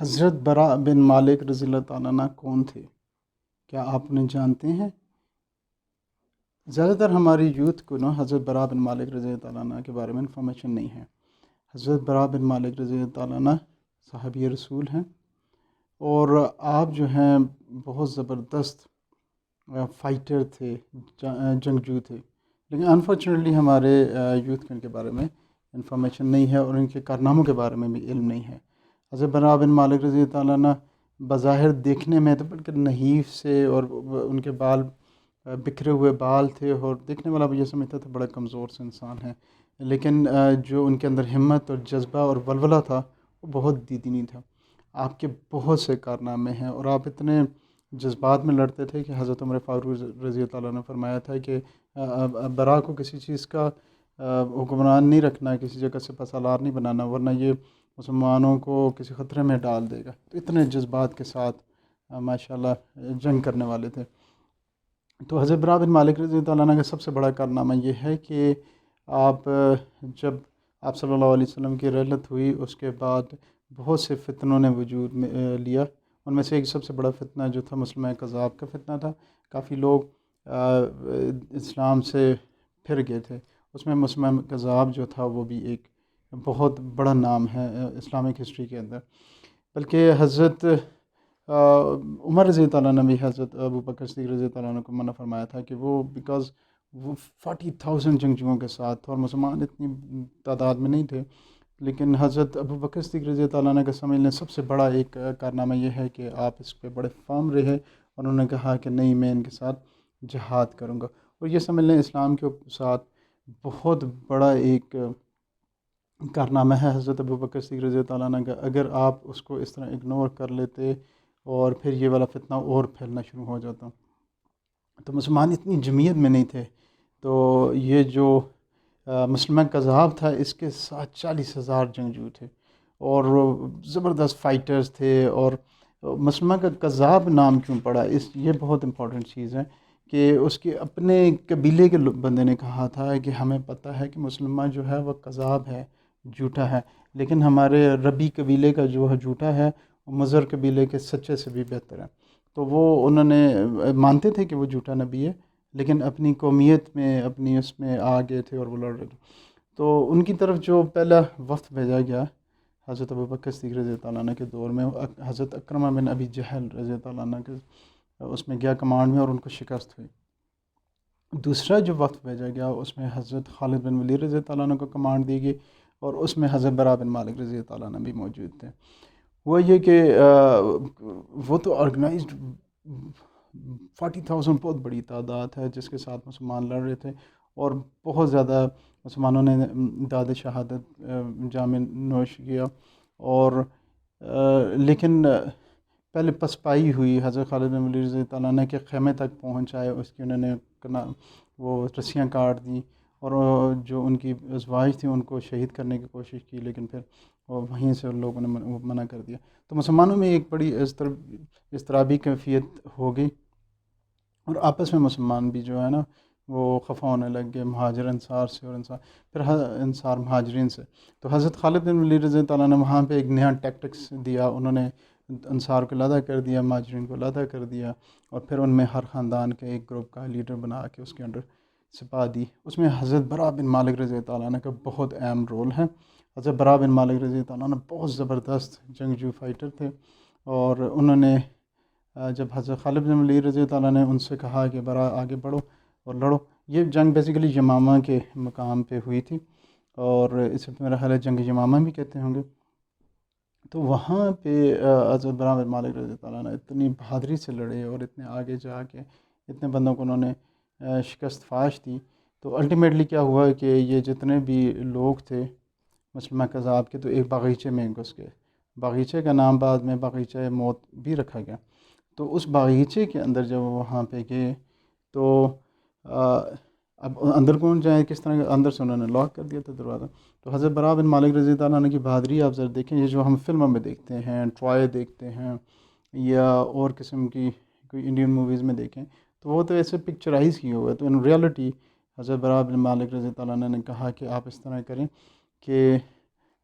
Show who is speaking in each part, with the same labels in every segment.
Speaker 1: حضرت براء بن مالک رضی اللہ تعالیٰ عنہ کون تھے؟ کیا آپ انہیں جانتے ہیں؟ زیادہ تر ہماری یوتھ کو حضرت براء بن مالک رضی اللہ تعالیٰ عنہ کے بارے میں انفارمیشن نہیں ہے۔ حضرت براء بن مالک رضی اللہ تعالیٰ عنہ صحابی رسول ہیں، اور آپ جو ہیں بہت زبردست فائٹر تھے، جنگجو تھے، لیکن انفارچونیٹلی ہمارے یوتھ کو ان کے بارے میں انفارمیشن نہیں ہے، اور ان کے کارناموں کے بارے میں بھی علم نہیں ہے۔ حضرت براء بن مالک رضی اللہ تعالیٰ عنہ بظاہر دیکھنے میں تو بالکل نحیف سے، اور ان کے بال بکھرے ہوئے بال تھے، اور دیکھنے والا بھی یہ سمجھتا تھا بڑا کمزور سے انسان ہے، لیکن جو ان کے اندر ہمت اور جذبہ اور ولولہ تھا وہ بہت دیدنی تھا۔ آپ کے بہت سے کارنامے ہیں، اور آپ اتنے جذبات میں لڑتے تھے کہ حضرت عمر فاروق رضی اللہ تعالیٰ نے فرمایا تھا کہ براء کو کسی چیز کا حکمران نہیں رکھنا، کسی جگہ سے پسالار نہیں بنانا، ورنہ یہ مسلمانوں کو کسی خطرے میں ڈال دے گا۔ تو اتنے جذبات کے ساتھ ماشاءاللہ جنگ کرنے والے تھے۔ تو حضرت براء بن مالک رضی اللہ تعالیٰ عنہ کا سب سے بڑا کارنامہ یہ ہے کہ آپ جب آپ صلی اللہ علیہ وسلم کی رحلت ہوئی، اس کے بعد بہت سے فتنوں نے وجود میں لیا۔ ان میں سے ایک سب سے بڑا فتنہ جو تھا مسلمہ کذاب کا فتنہ تھا۔ کافی لوگ اسلام سے پھر گئے تھے، اس میں مسلمہ کذاب جو تھا وہ بھی ایک بہت بڑا نام ہے اسلامک ہسٹری کے اندر۔ بلکہ حضرت عمر رضی اللہ عنہ نے بھی حضرت ابو بکر صدیق رضی اللہ عنہ کو منع فرمایا تھا کہ وہ بیکاز وہ 40,000 جنگجوؤں کے ساتھ، اور مسلمان اتنی تعداد میں نہیں تھے، لیکن حضرت ابو بکر صدیق رضی اللہ عنہ کا سمجھنے سب سے بڑا ایک کارنامہ یہ ہے کہ آپ اس پہ بڑے فارم رہے، اور انہوں نے کہا کہ نہیں، میں ان کے ساتھ جہاد کروں گا۔ اور یہ سمجھ لیں اسلام کے ساتھ بہت بڑا ایک کارنامہ ہے حضرت ابو بکر صدیق رضی اللہ عنہ کا۔ اگر آپ اس کو اس طرح اگنور کر لیتے اور پھر یہ والا فتنہ اور پھیلنا شروع ہو جاتا، تو مسلمان اتنی جمعیت میں نہیں تھے، تو یہ جو مسلمہ کذاب تھا اس کے ساتھ 40,000 جنگجو تھے، اور زبردست فائٹرز تھے۔ اور مسلمہ کا کذاب نام کیوں پڑا، یہ بہت امپورٹنٹ چیز ہے کہ اس کے اپنے قبیلے کے بندے نے کہا تھا کہ ہمیں پتہ ہے کہ مسلمہ جو ہے وہ کذاب ہے، جھوٹا ہے، لیکن ہمارے ربی قبیلے کا جو ہے جھوٹا ہے، وہ مضر قبیلے کے سچے سے بھی بہتر ہے۔ تو وہ انہوں نے مانتے تھے کہ وہ جھوٹا نبی ہے، لیکن اپنی قومیت میں، اپنی اس میں آ گئے تھے اور وہ لڑ رہے تھے۔ تو ان کی طرف جو پہلا وفد بھیجا گیا حضرت ابو بکر صدیق رضی اللہ عنہ کے دور میں، حضرت اکرمہ بن ابی جہل رضی اللہ عنہ کے اس میں گیا کمانڈ میں، اور ان کو شکست ہوئی۔ دوسرا جو وقت بھیجا گیا اس میں حضرت خالد بن ولید رضی اللہ عنہ کو کمانڈ دی گئی، اور اس میں حضرت براء بن مالک رضی اللہ عنہ بھی موجود تھے۔ وہ یہ کہ وہ تو آرگنائزڈ 40,000 بہت بڑی تعداد ہے جس کے ساتھ مسلمان لڑ رہے تھے، اور بہت زیادہ مسلمانوں نے داد شہادت جام نوش کیا، اور لیکن پہلے پسپائی ہوئی۔ حضرت خالد بن ولید رضی اللہ عنہ کے خیمے تک پہنچ آئے، اس کی انہوں نے وہ رسیاں کاٹ دیں، اور جو ان کی ازواج تھیں ان کو شہید کرنے کی کوشش کی، لیکن پھر وہیں سے ان لوگوں نے منع کر دیا۔ تو مسلمانوں میں ایک بڑی اضطرابی کیفیت ہو گئی، اور آپس میں مسلمان بھی جو ہے نا وہ خفا ہونے لگ گئے، مہاجر انصار سے، اور پھر انصار مہاجرین سے۔ تو حضرت خالد بن ولید رضی اللہ عنہ نے وہاں پہ ایک نیا ٹیکٹکس دیا، انہوں نے انصار کو علیحدہ کر دیا، مہاجرین کو علیحدہ کر دیا، اور پھر ان میں ہر خاندان کے ایک گروپ کا لیڈر بنا کے اس کے انڈر سپا دی۔ اس میں حضرت براء بن مالک رضی اللہ عنہ کا بہت اہم رول ہے۔ حضرت براء بن مالک رضی اللہ عنہ بہت زبردست جنگجو فائٹر تھے، اور انہوں نے جب حضرت خالد بن ولید رضی اللہ عنہ نے ان سے کہا کہ براء آگے بڑھو اور لڑو، یہ جنگ بیسیکلی یمامہ کے مقام پہ ہوئی تھی، اور اسے میرا خیال ہے جنگ یمامہ بھی کہتے ہوں گے۔ تو وہاں پہ حضرت براء بن مالک رضی اللہ عنہ اتنی بہادری سے لڑے، اور اتنے آگے جا کے اتنے بندوں کو انہوں نے شکست فاش دی۔ تو الٹیمیٹلی کیا ہوا کہ یہ جتنے بھی لوگ تھے مسلمہ کذاب کے، تو ایک باغیچے میں گھس گئے۔ باغیچے کا نام بعد میں باغیچہ موت بھی رکھا گیا۔ تو اس باغیچے کے اندر جب وہاں پہ گئے تو اب اندر کون جائے، کس طرح اندر سے انہوں نے لاک کر دیا تھا دروازہ۔ تو حضرت براء بن مالک رضی اللہ عنہ کی بہادری آپ ذرا دیکھیں، یہ جو ہم فلموں میں دیکھتے ہیں، ٹرائے دیکھتے ہیں، یا اور قسم کی کوئی انڈین موویز میں دیکھیں، تو وہ تو ایسے پکچرائز کیے ہوئے، تو ان ریالٹی حضرت براء بن مالک رضی اللہ عنہ نے کہا کہ آپ اس طرح کریں کہ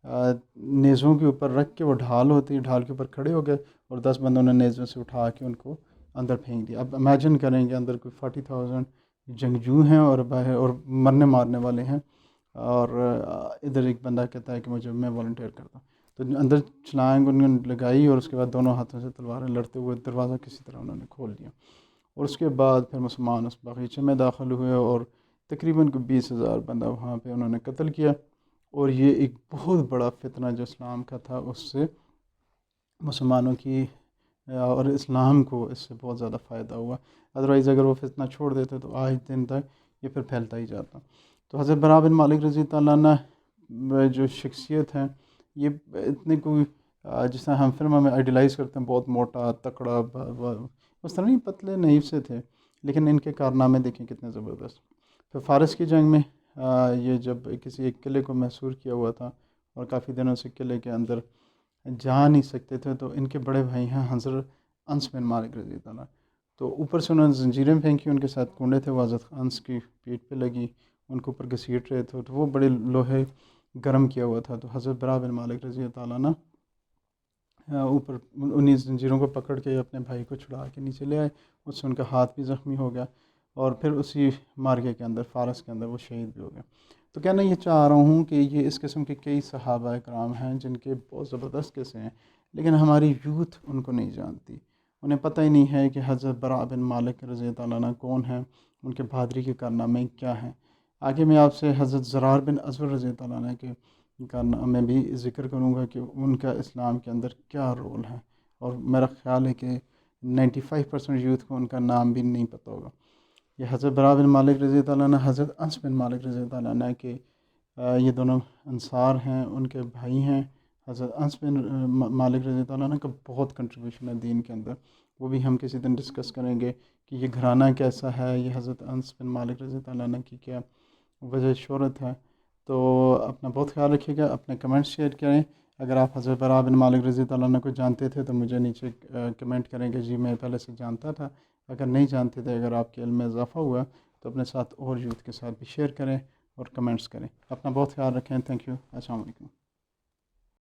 Speaker 1: نیزوں کے اوپر رکھ کے، وہ ڈھال ہوتی ہے، ڈھال کے اوپر کھڑے ہو گئے اور 10 بندوں نے نیزوں سے اٹھا کے ان کو اندر پھینک دیا۔ اب امیجن کریں کہ اندر کوئی 40,000 جنگجو ہیں اور باہر اور مرنے مارنے والے ہیں، اور ادھر ایک بندہ کہتا ہے کہ میں والنٹیئر کرتا ہوں، تو اندر چھلانگ انہوں نے لگائی اور اس کے بعد دونوں ہاتھوں سے تلواریں لڑتے ہوئے دروازہ کسی طرح انہوں نے کھول دیا، اور اس کے بعد پھر مسلمان اس باغیچے میں داخل ہوئے اور تقریباً کوئی 20,000 بندہ وہاں پہ انہوں نے قتل کیا۔ اور یہ ایک بہت بڑا فتنہ جو اسلام کا تھا، اس سے مسلمانوں کی اور اسلام کو اس سے بہت زیادہ فائدہ ہوا۔ ادروائز اگر وہ فتنہ چھوڑ دیتے تو آج دن تک یہ پھر پھیلتا ہی جاتا۔ تو حضرت براء بن مالک رضی اللہ عنہ جو شخصیت ہیں، یہ اتنے کوئی جس طرح ہم فلموں میں آئیڈیلائز کرتے ہیں، بہت موٹا تکڑا اس طرح نہیں، پتلے نحیف سے تھے، لیکن ان کے کارنامے دیکھیں کتنے زبردست۔ پھر فارس کی جنگ میں یہ جب کسی ایک قلعے کو محصور کیا ہوا تھا اور کافی دنوں سے قلعے کے اندر جا نہیں سکتے تھے، تو ان کے بڑے بھائی ہیں حضرت انس بن مالک رضی اللہ عنہ، تو اوپر سے انہوں نے زنجیریں پھینکی، ان کے ساتھ کنڈے تھے، وہ حضرت انس کی پیٹ پہ لگی، ان کے اوپر گھسیٹ رہے تھے، تو وہ بڑے لوہے گرم کیا ہوا تھا، تو حضرت براء بن مالک رضی اللہ عنہ اوپر انہیں زنجیروں کو پکڑ کے اپنے بھائی کو چھڑا کے نیچے لے آئے، اس سے ان کا ہاتھ بھی زخمی ہو گیا، اور پھر اسی مارکے کے اندر، فارس کے اندر، وہ شہید بھی ہو گئے۔ تو کہنا یہ چاہ رہا ہوں کہ یہ اس قسم کے کئی صحابہ کرام ہیں جن کے بہت زبردست قصے ہیں، لیکن ہماری یوتھ ان کو نہیں جانتی، انہیں پتہ ہی نہیں ہے کہ حضرت براء بن مالک رضی اللہ عنہ کون ہیں، ان کے بہادری کے کارنامے کیا ہیں۔ آگے میں آپ سے حضرت زرار بن ازور رضی اللہ عنہ کے کارنامے بھی ذکر کروں گا کہ ان کا اسلام کے اندر کیا رول ہے، اور میرا خیال ہے کہ 95% یوتھ کو ان کا نام بھی نہیں پتہ ہوگا۔ یہ حضرت براء بن مالک رضی اللہ عنہ، حضرت انس بن مالک رضی اللہ عنہ کے یہ دونوں انصار ہیں، ان کے بھائی ہیں۔ حضرت انس بن مالک رضی اللہ عنہ کا بہت کنٹریبیوشن ہے دین کے اندر، وہ بھی ہم کسی دن ڈسکس کریں گے کہ یہ گھرانہ کیسا ہے، یہ حضرت انس بن مالک رضی اللہ عنہ کی کیا وجہ شہرت ہے۔ تو اپنا بہت خیال رکھیے گا، اپنے کمنٹس شیئر کریں۔ اگر آپ حضرت براء بن مالک رضی اللہ عنہ کو جانتے تھے تو مجھے نیچے کمنٹ کریں کہ جی میں پہلے سے جانتا تھا، اگر نہیں جانتے تھے، اگر آپ کے علم میں اضافہ ہوا تو اپنے ساتھ اور یوتھ کے ساتھ بھی شیئر کریں اور کمنٹس کریں۔ اپنا بہت خیال رکھیں، تھینک یو، السلام علیکم۔